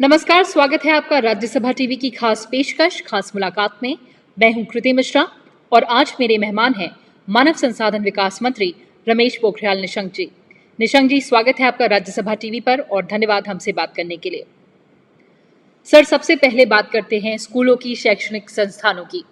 नमस्कार, स्वागत है आपका राज्यसभा टीवी की खास पेशकश खास मुलाकात में। मैं हूं कृति मिश्रा और आज मेरे मेहमान हैं मानव संसाधन विकास मंत्री रमेश पोखरियाल निशंक जी। निशंक जी, स्वागत है आपका राज्यसभा टीवी पर और धन्यवाद हमसे बात करने के लिए। सर, सबसे पहले बात करते हैं स्कूलों की, शैक्षणिक संस्थानों की।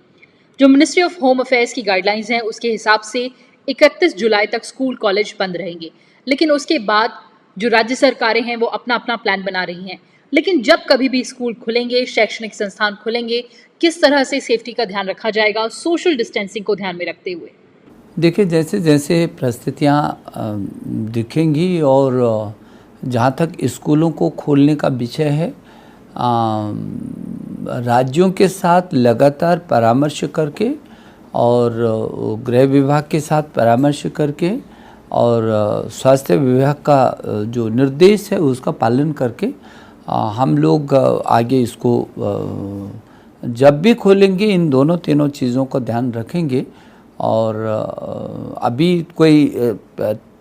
जो मिनिस्ट्री ऑफ होम अफेयर्स की गाइडलाइंस हैं उसके हिसाब से 31 जुलाई तक स्कूल कॉलेज बंद रहेंगे, लेकिन उसके बाद जो राज्य सरकारें हैं वो अपना अपना प्लान बना रही हैं। लेकिन जब कभी भी स्कूल खुलेंगे, शैक्षणिक संस्थान खुलेंगे, किस तरह से सेफ्टी का ध्यान रखा जाएगा, सोशल डिस्टेंसिंग को ध्यान में रखते हुए? देखिए, जैसे जैसे परिस्थितियाँ दिखेंगी और जहाँ तक स्कूलों को खोलने का विषय है, राज्यों के साथ लगातार परामर्श करके और गृह विभाग के साथ परामर्श करके और स्वास्थ्य विभाग का जो निर्देश है उसका पालन करके हम लोग आगे इसको जब भी खोलेंगे इन दोनों तीनों चीज़ों को ध्यान रखेंगे। और अभी कोई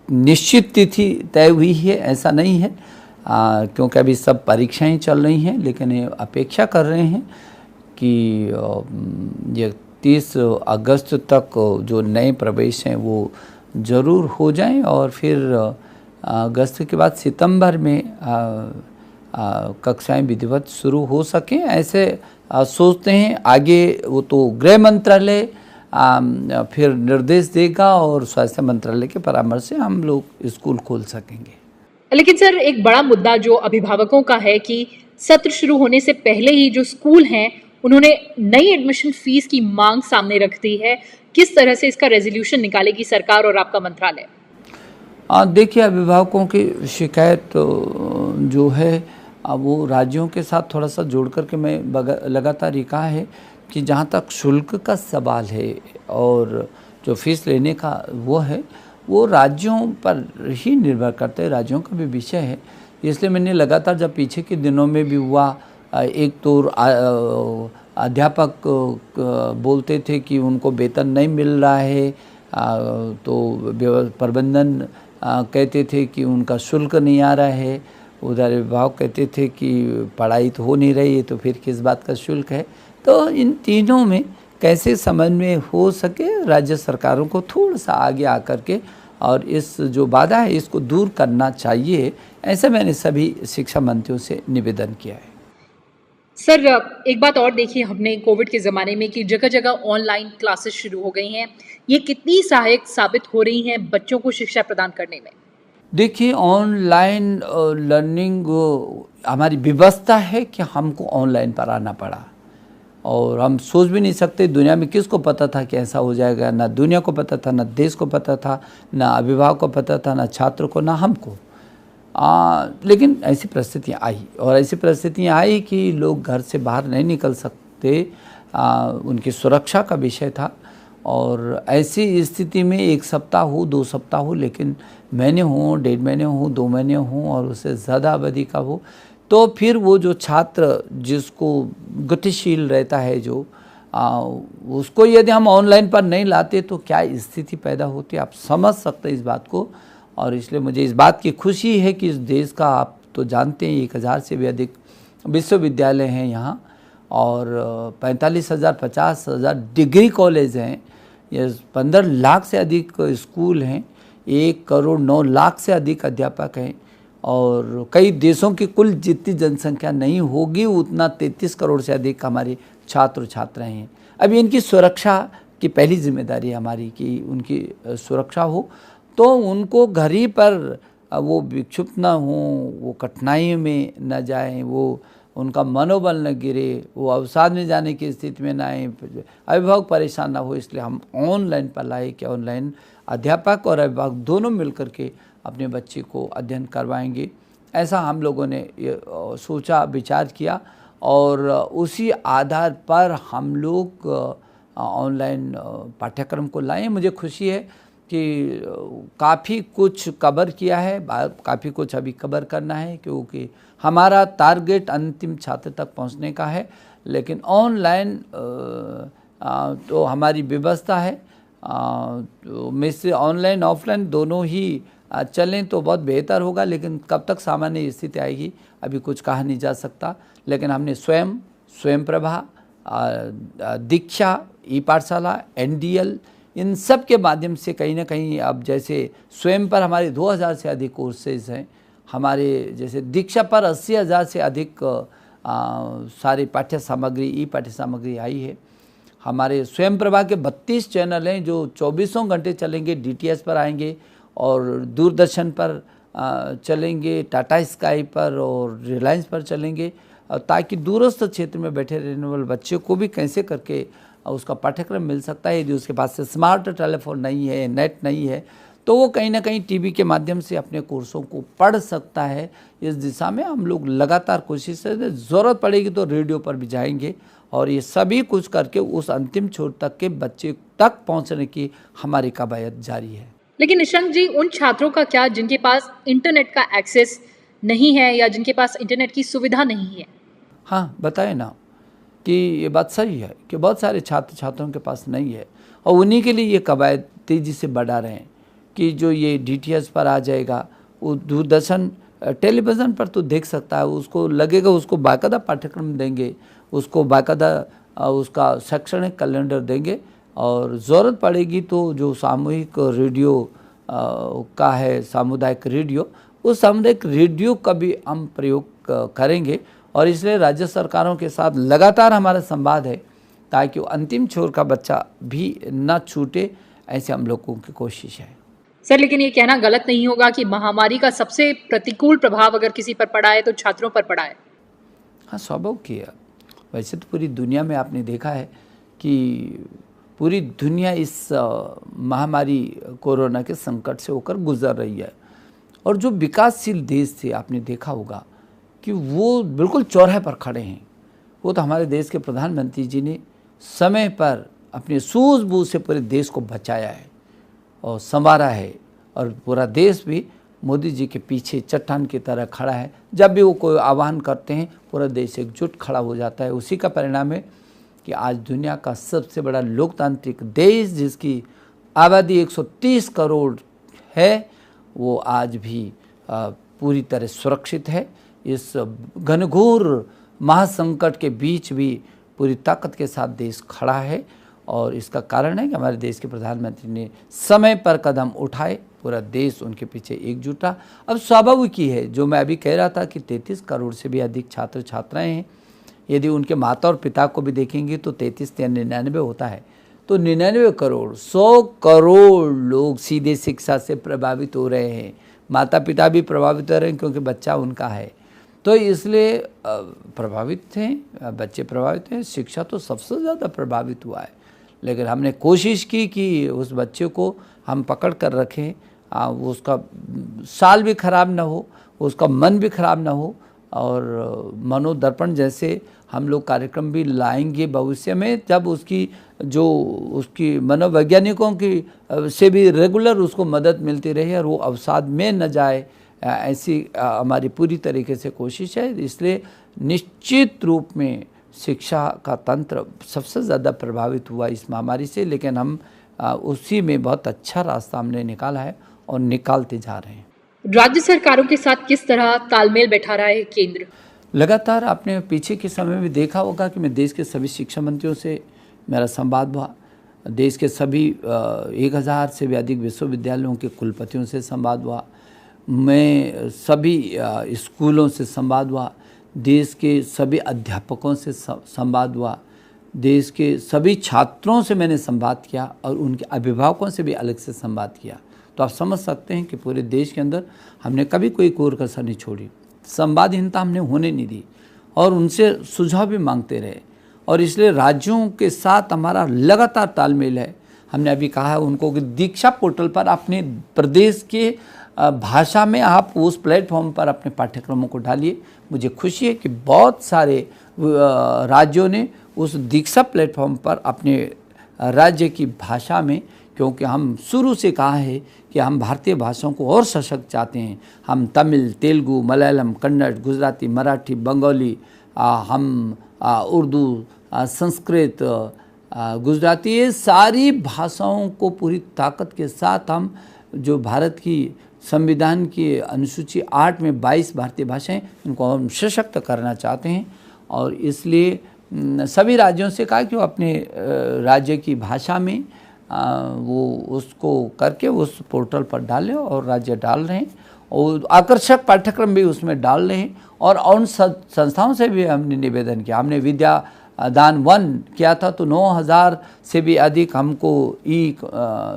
निश्चित तिथि तय हुई है ऐसा नहीं है, क्योंकि अभी सब परीक्षाएं चल रही हैं, लेकिन ये अपेक्षा कर रहे हैं कि ये 30 अगस्त तक जो नए प्रवेश हैं वो ज़रूर हो जाएं और फिर अगस्त के बाद सितंबर में कक्षाएं विधिवत शुरू हो सकें, ऐसे सोचते हैं। आगे वो तो गृह मंत्रालय फिर निर्देश देगा और स्वास्थ्य मंत्रालय के परामर्श से हम लोग स्कूल खोल सकेंगे। लेकिन सर, एक बड़ा मुद्दा जो अभिभावकों का है कि सत्र शुरू होने से पहले ही जो स्कूल हैं उन्होंने नई एडमिशन फीस की मांग सामने रख दी है। किस तरह से इसका रेजोल्यूशन निकालेगी सरकार और आपका मंत्रालय? देखिए, अभिभावकों की शिकायत जो है वो राज्यों के साथ थोड़ा सा जोड़ करके मैं लगातार ये कहा है कि जहाँ तक शुल्क का सवाल है और जो फीस लेने का वो है, वो राज्यों पर ही निर्भर करता है, राज्यों का भी विषय है। इसलिए मैंने लगातार, जब पीछे के दिनों में भी हुआ, एक तो अध्यापक बोलते थे कि उनको वेतन नहीं मिल रहा है, तो प्रबंधन कहते थे कि उनका शुल्क नहीं आ रहा है, उधर विभाग कहते थे कि पढ़ाई तो हो नहीं रही है तो फिर किस बात का शुल्क है। तो इन तीनों में कैसे समन्वय हो सके, राज्य सरकारों को थोड़ा सा आगे आकर के और इस जो बाधा है इसको दूर करना चाहिए, ऐसा मैंने सभी शिक्षा मंत्रियों से निवेदन किया है। सर, एक बात और देखिए, हमने कोविड के ज़माने में कि जगह जगह ऑनलाइन क्लासेस शुरू हो गई हैं, ये कितनी सहायक साबित हो रही हैं बच्चों को शिक्षा प्रदान करने में? देखिए, ऑनलाइन लर्निंग हमारी व्यवस्था है कि हमको ऑनलाइन पढ़ाना पड़ा और हम सोच भी नहीं सकते, दुनिया में किसको पता था कि ऐसा हो जाएगा। ना दुनिया को पता था, ना देश को पता था, ना अभिभावक को पता था, ना छात्र को, ना हमको। लेकिन ऐसी परिस्थितियाँ आई और ऐसी परिस्थितियाँ आई कि लोग घर से बाहर नहीं निकल सकते, उनकी सुरक्षा का विषय था। और ऐसी स्थिति में 1 सप्ताह हो, 2 सप्ताह हो, लेकिन महीने हों, 1.5 महीने हों, 2 महीने हों और उससे ज़्यादा अवधि का हो, तो फिर वो जो छात्र जिसको गतिशील रहता है, जो उसको यदि हम ऑनलाइन पर नहीं लाते तो क्या स्थिति पैदा होती है, आप समझ सकते हैं इस बात को। और इसलिए मुझे इस बात की खुशी है कि इस देश का, आप तो जानते हैं, 1000 से भी अधिक विश्वविद्यालय हैं यहाँ और 45,000 50,000 डिग्री कॉलेज हैं, ये 15 लाख से अधिक स्कूल हैं, 1 करोड़ 9 लाख से अधिक अध्यापक हैं और कई देशों की कुल जितनी जनसंख्या नहीं होगी उतना 33 करोड़ से अधिक हमारे छात्र छात्राएँ हैं। अभी इनकी सुरक्षा की पहली जिम्मेदारी है हमारी कि उनकी सुरक्षा हो, तो उनको घर ही पर वो विक्षुब्ध ना हों, वो कठिनाई में न जाएं, वो उनका मनोबल न गिरे, वो अवसाद में जाने की स्थिति में ना आए, अभिभावक परेशान ना हो। इसलिए हम ऑनलाइन पर लाए कि ऑनलाइन अध्यापक और अभिभावक दोनों मिलकर के अपने बच्चे को अध्ययन करवाएंगे। ऐसा हम लोगों ने सोचा, विचार किया और उसी आधार पर हम लोग ऑनलाइन पाठ्यक्रम को लाए। मुझे खुशी है कि काफ़ी कुछ कवर किया है, काफ़ी कुछ अभी कवर करना है, क्योंकि हमारा टारगेट अंतिम छात्र तक पहुंचने का है। लेकिन ऑनलाइन तो हमारी व्यवस्था है, तो में से ऑनलाइन ऑफलाइन दोनों ही चलें तो बहुत बेहतर होगा, लेकिन कब तक सामान्य स्थिति आएगी अभी कुछ कहा नहीं जा सकता। लेकिन हमने स्वयं प्रभा, दीक्षा, ई पाठशाला, NDL, इन सब के माध्यम से कहीं ना कहीं अब जैसे स्वयं पर हमारे 2000 से अधिक कोर्सेज हैं, हमारे जैसे दीक्षा पर 80,000 से अधिक सारी पाठ्य सामग्री, ई पाठ्य सामग्री आई है। हमारे स्वयं प्रभा के 32 चैनल हैं जो 24 घंटे चलेंगे, DTH पर आएंगे और दूरदर्शन पर चलेंगे, टाटा स्काई पर और रिलायंस पर चलेंगे, ताकि दूरस्थ क्षेत्र में बैठे रहने वाले बच्चे को भी कैसे करके उसका पाठ्यक्रम मिल सकता है। यदि उसके पास से स्मार्ट टेलीफोन नहीं है, नेट नहीं है, तो वो कहीं ना कहीं टीवी के माध्यम से अपने कोर्सों को पढ़ सकता है। इस दिशा में हम लोग लगातार कोशिश करें, ज़रूरत पड़ेगी तो रेडियो पर भी जाएंगे और ये सभी कुछ करके उस अंतिम छोर तक के बच्चे तक पहुंचने की हमारी कवायद जारी है। लेकिन निशंक जी, उन छात्रों का क्या जिनके पास इंटरनेट का एक्सेस नहीं है या जिनके पास इंटरनेट की सुविधा नहीं है? हाँ, बताए ना कि ये बात सही है कि बहुत सारे छात्रों के पास नहीं है और उन्हीं के लिए ये कवायद तेज़ी से बढ़ा रहे हैं कि जो ये DTH पर आ जाएगा, वो दूरदर्शन टेलीविज़न पर तो देख सकता है, उसको लगेगा, उसको बाकायदा पाठ्यक्रम देंगे, उसको बाकायदा उसका शैक्षणिक कैलेंडर देंगे और ज़रूरत पड़ेगी तो जो सामूहिक रेडियो का है, सामुदायिक रेडियो, उस सामुदायिक रेडियो का भी हम प्रयोग करेंगे और इसलिए राज्य सरकारों के साथ लगातार हमारा संवाद है ताकि वो अंतिम छोर का बच्चा भी न छूटे, ऐसे हम लोगों की कोशिश है। सर, लेकिन ये कहना गलत नहीं होगा कि महामारी का सबसे प्रतिकूल प्रभाव अगर किसी पर पड़ा है तो छात्रों पर पड़ा है? हाँ, स्वाभाविक ही है। वैसे तो पूरी दुनिया में आपने देखा है कि पूरी दुनिया इस महामारी कोरोना के संकट से होकर गुजर रही है और जो विकासशील देश थे आपने देखा होगा कि वो बिल्कुल चौराहे पर खड़े हैं। वो तो हमारे देश के प्रधानमंत्री जी ने समय पर अपने सूझबूझ से पूरे देश को बचाया है और संवारा है और पूरा देश भी मोदी जी के पीछे चट्टान की तरह खड़ा है। जब भी वो कोई आह्वान करते हैं पूरा देश एकजुट खड़ा हो जाता है। उसी का परिणाम है कि आज दुनिया का सबसे बड़ा लोकतांत्रिक देश जिसकी आबादी 130 करोड़ है, वो आज भी पूरी तरह सुरक्षित है। इस घनघोर महासंकट के बीच भी पूरी ताकत के साथ देश खड़ा है और इसका कारण है कि हमारे देश के प्रधानमंत्री ने समय पर कदम उठाए, पूरा देश उनके पीछे एकजुट रहा। अब स्वाभाविक ही है, जो मैं अभी कह रहा था कि 33 करोड़ से भी अधिक छात्र छात्राएं हैं, यदि उनके माता और पिता को भी देखेंगे तो 33 या 99 होता है, तो 99 करोड़ 100 करोड़ लोग सीधे शिक्षा से प्रभावित हो रहे हैं। माता पिता भी प्रभावित हो रहे हैं क्योंकि बच्चा उनका है, तो इसलिए प्रभावित हैं, बच्चे प्रभावित हैं, शिक्षा तो सबसे ज़्यादा प्रभावित हुआ है। लेकिन हमने कोशिश की कि उस बच्चे को हम पकड़ कर रखें, उसका साल भी ख़राब ना हो, उसका मन भी ख़राब ना हो और मनोदर्पण जैसे हम लोग कार्यक्रम भी लाएंगे भविष्य में, जब उसकी मनोवैज्ञानिकों की से भी रेगुलर उसको मदद मिलती रही और वो अवसाद में न जाए, ऐसी हमारी पूरी तरीके से कोशिश है। इसलिए निश्चित रूप में शिक्षा का तंत्र सबसे ज़्यादा प्रभावित हुआ इस महामारी से, लेकिन हम उसी में बहुत अच्छा रास्ता हमने निकाला है और निकालते जा रहे हैं। राज्य सरकारों के साथ किस तरह तालमेल बैठा रहा है केंद्र? लगातार आपने पीछे के समय में देखा होगा कि मैं देश के सभी शिक्षा मंत्रियों से मेरा संवाद हुआ, देश के सभी 1000 से भी अधिक विश्वविद्यालयों के कुलपतियों से संवाद हुआ, मैं सभी स्कूलों से संवाद हुआ, देश के सभी अध्यापकों से संवाद हुआ, देश के सभी छात्रों से मैंने संवाद किया और उनके अभिभावकों से भी अलग से संवाद किया। तो आप समझ सकते हैं कि पूरे देश के अंदर हमने कभी कोई कोर कसर नहीं छोड़ी, संवादहीनता हमने होने नहीं दी और उनसे सुझाव भी मांगते रहे और इसलिए राज्यों के साथ हमारा लगातार तालमेल है। हमने अभी कहा है उनको कि दीक्षा पोर्टल पर अपने प्रदेश के भाषा में आप उस प्लेटफॉर्म पर अपने पाठ्यक्रमों को डालिए। मुझे खुशी है कि बहुत सारे राज्यों ने उस दीक्षा प्लेटफॉर्म पर अपने राज्य की भाषा में, क्योंकि हम शुरू से कहा है कि हम भारतीय भाषाओं को और सशक्त चाहते हैं। हम तमिल, तेलुगु, मलयालम, कन्नड़, गुजराती, मराठी, बंगाली, हम उर्दू, संस्कृत, गुजराती, ये सारी भाषाओं को पूरी ताकत के साथ हम जो भारत की संविधान की अनुसूची 8 में 22 भारतीय भाषाएं, इनको हम सशक्त करना चाहते हैं। और इसलिए सभी राज्यों से कहा कि वो अपने राज्य की भाषा में वो उसको करके उस पोर्टल पर डालें, और राज्य डाल रहे हैं, और आकर्षक पाठ्यक्रम भी उसमें डाल रहे हैं। और उन संस्थाओं से भी हमने निवेदन किया, हमने विद्या दान 1 किया था तो 9000 से भी अधिक हमको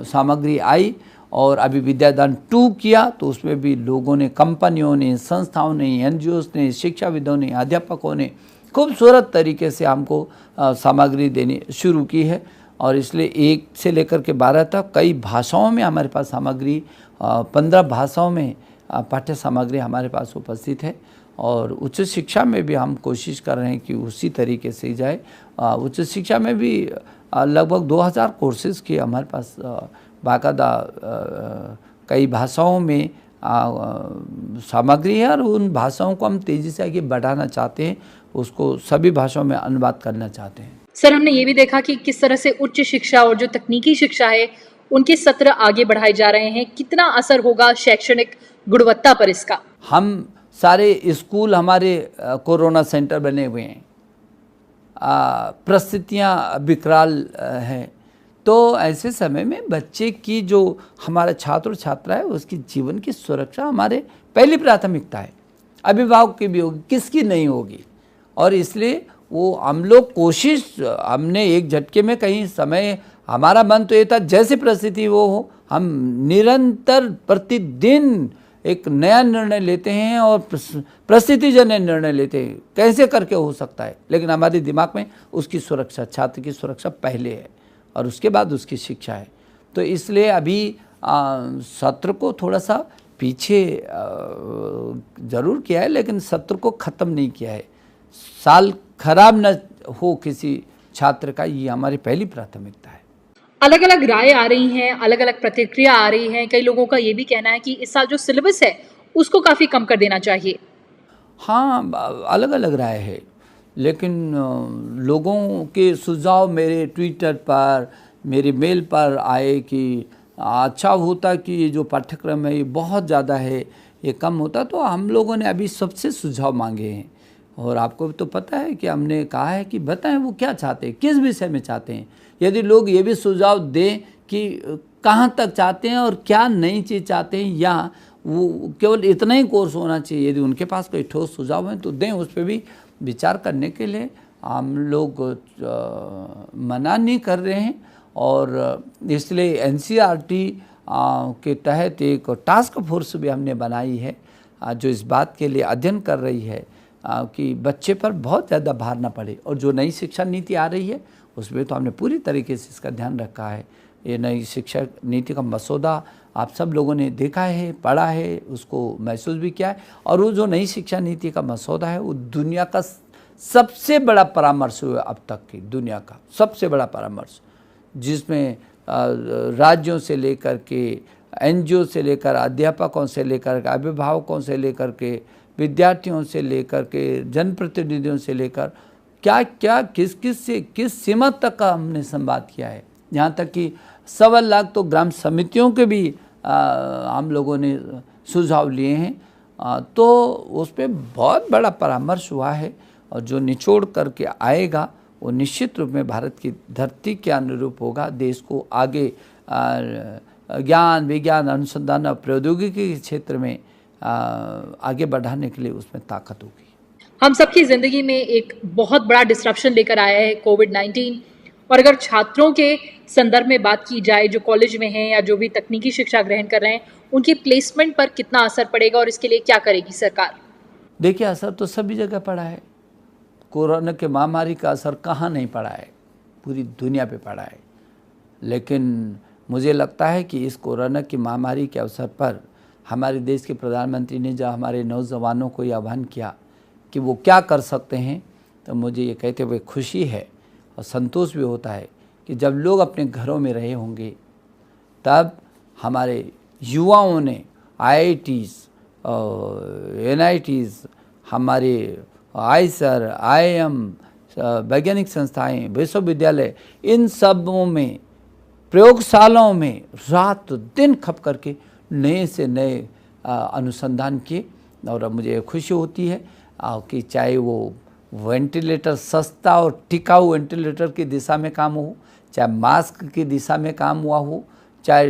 सामग्री आई, और अभी विद्यादान 2 किया तो उसमें भी लोगों ने, कंपनियों ने, संस्थाओं ने, एनजीओस ने, शिक्षाविदों ने, अध्यापकों ने खूबसूरत तरीके से हमको सामग्री देनी शुरू की है। और इसलिए 1 से लेकर के 12 तक कई भाषाओं में हमारे पास सामग्री, 15 भाषाओं में पाठ्य सामग्री हमारे पास उपस्थित है। और उच्च शिक्षा में भी हम कोशिश कर रहे हैं कि उसी तरीके से जाए। उच्च शिक्षा में भी लगभग 2000 कोर्सेज़ की हमारे पास बाकायदा कई भाषाओं में सामग्री है, और उन भाषाओं को हम तेज़ी से आगे बढ़ाना चाहते हैं, उसको सभी भाषाओं में अनुवाद करना चाहते हैं। सर, हमने ये भी देखा कि किस तरह से उच्च शिक्षा और जो तकनीकी शिक्षा है उनके सत्र आगे बढ़ाए जा रहे हैं। कितना असर होगा शैक्षणिक गुणवत्ता पर इसका? हम सारे स्कूल हमारे कोरोना सेंटर बने हुए हैं, परिस्थितियाँ विकराल हैं, तो ऐसे समय में बच्चे की जो हमारा छात्र और छात्रा है उसकी जीवन की सुरक्षा हमारे पहली प्राथमिकता है। अभिभावक की भी होगी, किसकी नहीं होगी। और इसलिए वो हम लोग कोशिश, हमने एक झटके में कहीं समय, हमारा मन तो ये था जैसी परिस्थिति वो हो, हम निरंतर प्रतिदिन एक नया निर्णय लेते हैं और परिस्थितिजन्य निर्णय लेते हैं, कैसे करके हो सकता है। लेकिन हमारे दिमाग में उसकी सुरक्षा, छात्र की सुरक्षा पहले है, और उसके बाद उसकी शिक्षा है। तो इसलिए अभी सत्र को थोड़ा सा पीछे ज़रूर किया है, लेकिन सत्र को ख़त्म नहीं किया है। साल खराब न हो किसी छात्र का, ये हमारी पहली प्राथमिकता है। अलग अलग राय आ रही हैं, अलग अलग प्रतिक्रिया आ रही हैं। कई लोगों का ये भी कहना है कि इस साल जो सिलेबस है उसको काफ़ी कम कर देना चाहिए। हाँ, अलग अलग राय है, लेकिन लोगों के सुझाव मेरे ट्विटर पर, मेरे मेल पर आए कि अच्छा होता कि ये जो पाठ्यक्रम है ये बहुत ज़्यादा है, ये कम होता। तो हम लोगों ने अभी सबसे सुझाव मांगे हैं, और आपको तो पता है कि हमने कहा है कि बताएं वो क्या चाहते हैं, किस विषय में चाहते हैं। यदि लोग ये भी सुझाव दें कि कहाँ तक चाहते हैं और क्या नई चीज़ चाहते हैं, या वो केवल इतना ही कोर्स होना चाहिए, यदि उनके पास कोई ठोस सुझाव है तो दें, उस पर भी विचार करने के लिए हम लोग मना नहीं कर रहे हैं। और इसलिए एनसीईआरटी के तहत एक टास्क फोर्स भी हमने बनाई है, जो इस बात के लिए अध्ययन कर रही है कि बच्चे पर बहुत ज़्यादा भार ना पड़े। और जो नई शिक्षा नीति आ रही है उसमें तो हमने पूरी तरीके से इसका ध्यान रखा है। ये नई शिक्षा नीति का मसौदा आप सब लोगों ने देखा है, पढ़ा है, उसको महसूस भी किया है। और वो जो नई शिक्षा नीति का मसौदा है वो दुनिया का सबसे बड़ा परामर्श हुआ अब तक की, दुनिया का सबसे बड़ा परामर्श, जिसमें राज्यों से लेकर के, एनजीओ से लेकर, अध्यापकों से लेकर के, अभिभावकों से लेकर के, विद्यार्थियों से लेकर के, जनप्रतिनिधियों से लेकर क्या क्या किस सीमा तक का हमने संवाद किया है। यहाँ तक कि 1.25 लाख तो ग्राम समितियों के भी हम लोगों ने सुझाव लिए हैं। तो उस पर बहुत बड़ा परामर्श हुआ है, और जो निचोड़ करके आएगा वो निश्चित रूप में भारत की धरती के अनुरूप होगा। देश को आगे ज्ञान, विज्ञान, अनुसंधान और प्रौद्योगिकी के क्षेत्र में आगे बढ़ाने के लिए उसमें ताकत होगी। हम सबकी ज़िंदगी में एक बहुत बड़ा डिस्ट्रप्शन लेकर आया है कोविड-19, और अगर छात्रों के संदर्भ में बात की जाए जो कॉलेज में हैं या जो भी तकनीकी शिक्षा ग्रहण कर रहे हैं, उनकी प्लेसमेंट पर कितना असर पड़ेगा और इसके लिए क्या करेगी सरकार? देखिए, असर तो सभी जगह पड़ा है। कोरोना के महामारी का असर कहाँ नहीं पड़ा है, पूरी दुनिया पे पड़ा है। लेकिन मुझे लगता है कि इस कोरोना की महामारी के अवसर पर हमारे देश के प्रधानमंत्री ने जब हमारे नौजवानों को ये आह्वान किया कि वो क्या कर सकते हैं, तो मुझे ये कहते हुए खुशी है और संतोष भी होता है कि जब लोग अपने घरों में रहे होंगे तब हमारे युवाओं ने IITs, NITs, हमारे आईसर, IIM, वैज्ञानिक संस्थाएं, विश्वविद्यालय, इन सबों में, प्रयोगशालाओं में रात दिन खप करके नए से नए अनुसंधान किए। और अब मुझे खुशी होती है कि चाहे वो वेंटिलेटर सस्ता और टिकाऊ वेंटिलेटर की दिशा में काम हो, चाहे मास्क की दिशा में काम हुआ हो, चाहे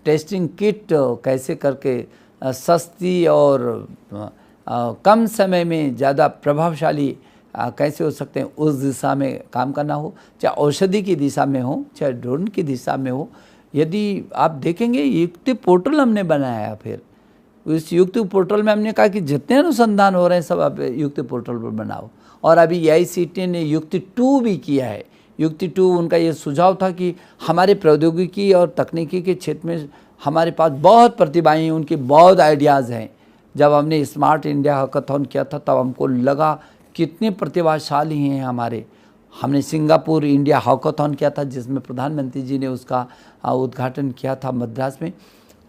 टेस्टिंग किट कैसे करके सस्ती और कम समय में ज़्यादा प्रभावशाली कैसे हो सकते हैं उस दिशा में काम करना हो, चाहे औषधि की दिशा में हो, चाहे ड्रोन की दिशा में हो। यदि आप देखेंगे युक्ति पोर्टल हमने बनाया, फिर उस युक्ति पोर्टल में हमने कहा कि जितने अनुसंधान हो रहे हैं सब आप युक्ति पोर्टल पर बनाओ। और अभी AICTE ने युक्ति 2 भी किया है। युक्ति 2 उनका ये सुझाव था कि हमारे प्रौद्योगिकी और तकनीकी के क्षेत्र में हमारे पास बहुत प्रतिभाएं हैं, उनकी बहुत आइडियाज़ हैं। जब हमने स्मार्ट इंडिया हैकाथॉन किया था तब हमको लगा कितने प्रतिभाशाली हैं हमारे। हमने सिंगापुर इंडिया हैकाथॉन किया था जिसमें प्रधानमंत्री जी ने उसका उद्घाटन किया था मद्रास में।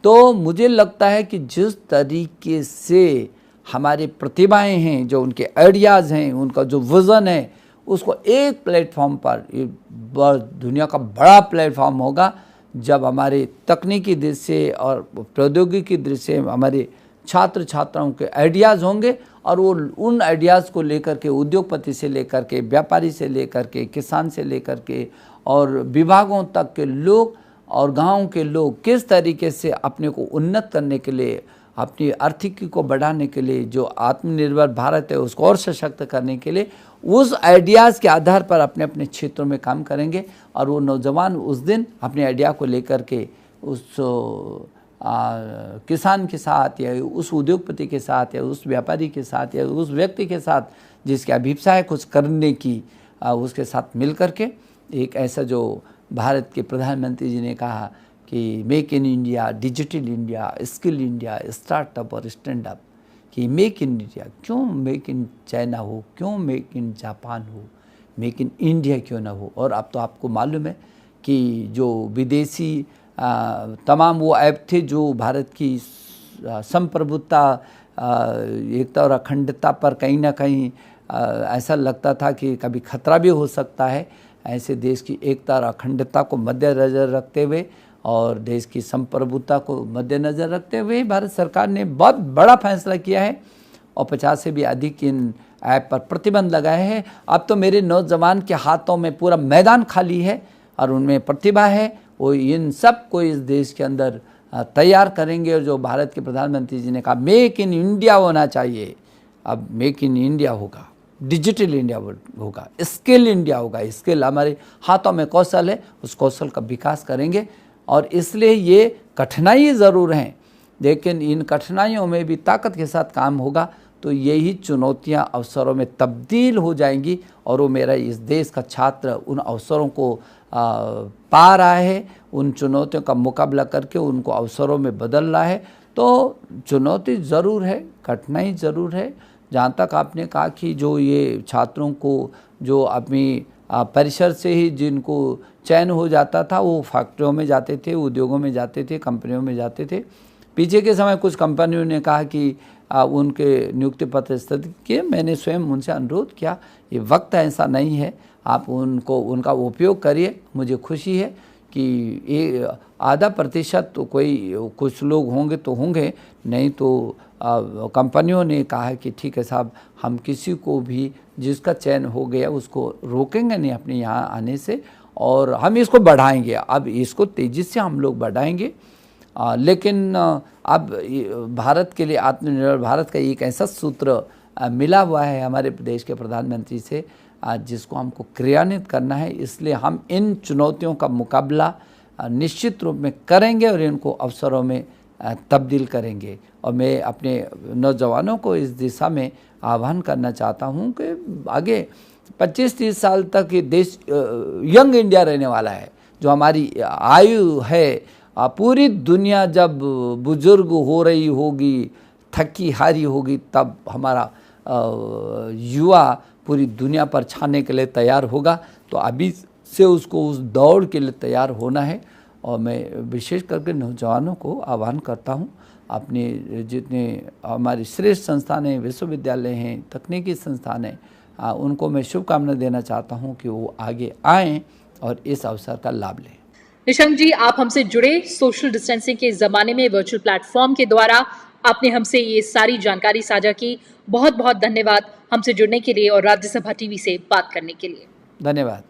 तो मुझे लगता है कि जिस तरीके से हमारे प्रतिभाएं हैं, जो उनके आइडियाज़ हैं, उनका जो विज़न है, उसको एक प्लेटफॉर्म पर, दुनिया का बड़ा प्लेटफॉर्म होगा जब हमारे तकनीकी दृष्टि से और प्रौद्योगिकी दृष्टि से हमारे छात्र छात्राओं के आइडियाज़ होंगे और वो उन आइडियाज़ को लेकर के उद्योगपति से लेकर के, व्यापारी से लेकर के, किसान से लेकर के और विभागों तक के लोग और गाँव के लोग किस तरीके से अपने को उन्नत करने के लिए, अपनी आर्थिकी को बढ़ाने के लिए, जो आत्मनिर्भर भारत है उसको और सशक्त करने के लिए उस आइडियाज़ के आधार पर अपने अपने क्षेत्रों में काम करेंगे। और वो नौजवान उस दिन अपने आइडिया को लेकर के उस किसान के साथ या उस उद्योगपति के साथ या उस व्यापारी के साथ या उस व्यक्ति के साथ जिसकी अभिप्सा है कुछ करने की, उसके साथ मिल कर के एक ऐसा, जो भारत के प्रधानमंत्री जी ने कहा कि make in India, digital India, skill India, startup और स्टैंड अप, कि मेक इन इंडिया, क्यों मेक इन चाइना हो, क्यों मेक इन जापान हो, मेक इन इंडिया क्यों ना हो। और अब तो आपको मालूम है कि जो विदेशी तमाम वो ऐप थे जो भारत की संप्रभुता, एकता और अखंडता पर कहीं ना कहीं ऐसा लगता था कि कभी खतरा भी हो सकता है, ऐसे देश की एकता और अखंडता को मद्देनज़र रखते हुए और देश की संप्रभुता को मद्देनज़र रखते हुए भारत सरकार ने बहुत बड़ा फैसला किया है और 50 से भी अधिक इन ऐप पर प्रतिबंध लगाए हैं। अब तो मेरे नौजवान के हाथों में पूरा मैदान खाली है और उनमें प्रतिभा है, वो इन सब को इस देश के अंदर तैयार करेंगे। और जो भारत के प्रधानमंत्री जी ने कहा मेक इन इंडिया होना चाहिए, अब मेक इन इंडिया होगा, डिजिटल इंडिया होगा, स्किल इंडिया होगा। स्किल, हमारे हाथों में कौशल है, उस कौशल का विकास करेंगे। और इसलिए ये कठिनाई ज़रूर हैं, लेकिन इन कठिनाइयों में भी ताकत के साथ काम होगा तो यही चुनौतियां अवसरों में तब्दील हो जाएंगी। और वो मेरा इस देश का छात्र उन अवसरों को पा रहा है, उन चुनौतियों का मुकाबला करके उनको अवसरों में बदल रहा है। तो चुनौती ज़रूर है, कठिनाई ज़रूर है। जहाँ तक आपने कहा कि जो ये छात्रों को जो अपनी परिसर से ही जिनको चयन हो जाता था वो फैक्ट्रियों में जाते थे, उद्योगों में जाते थे, कंपनियों में जाते थे। पीछे के समय कुछ कंपनियों ने कहा कि उनके नियुक्ति पत्र स्थगित किए। मैंने स्वयं उनसे अनुरोध किया, ये वक्त ऐसा नहीं है, आप उनका उपयोग करिए। मुझे खुशी है कि ये आधा प्रतिशत तो कुछ लोग होंगे तो होंगे, नहीं तो कंपनियों ने कहा है कि ठीक है साहब, हम किसी को भी जिसका चयन हो गया उसको रोकेंगे नहीं अपने यहाँ आने से और हम इसको बढ़ाएंगे। अब इसको तेज़ी से हम लोग बढ़ाएंगे। लेकिन अब भारत के लिए आत्मनिर्भर भारत का एक ऐसा सूत्र मिला हुआ है हमारे देश के प्रधानमंत्री से जिसको हमको क्रियान्वित करना है। इसलिए हम इन चुनौतियों का मुकाबला निश्चित रूप में करेंगे और इनको अवसरों में तब्दील करेंगे। और मैं अपने नौजवानों को इस दिशा में आह्वान करना चाहता हूँ कि आगे 25-30 साल तक ये देश यंग इंडिया रहने वाला है। जो हमारी आयु है, पूरी दुनिया जब बुजुर्ग हो रही होगी, थकी हारी होगी, तब हमारा युवा पूरी दुनिया पर छाने के लिए तैयार होगा। तो अभी से उसको उस दौड़ के लिए तैयार होना है। और मैं विशेष करके नौजवानों को आह्वान करता हूँ, अपने जितने हमारी श्रेष्ठ संस्थान हैं, विश्वविद्यालय हैं, तकनीकी संस्थान हैं, उनको मैं शुभकामना देना चाहता हूँ कि वो आगे आएँ और इस अवसर का लाभ लें। निशंक जी, आप हमसे जुड़े सोशल डिस्टेंसिंग के ज़माने में वर्चुअल प्लेटफॉर्म के द्वारा आपने हमसे ये सारी जानकारी साझा की। बहुत बहुत धन्यवाद हमसे जुड़ने के लिए और राज्यसभा टीवी से बात करने के लिए। धन्यवाद।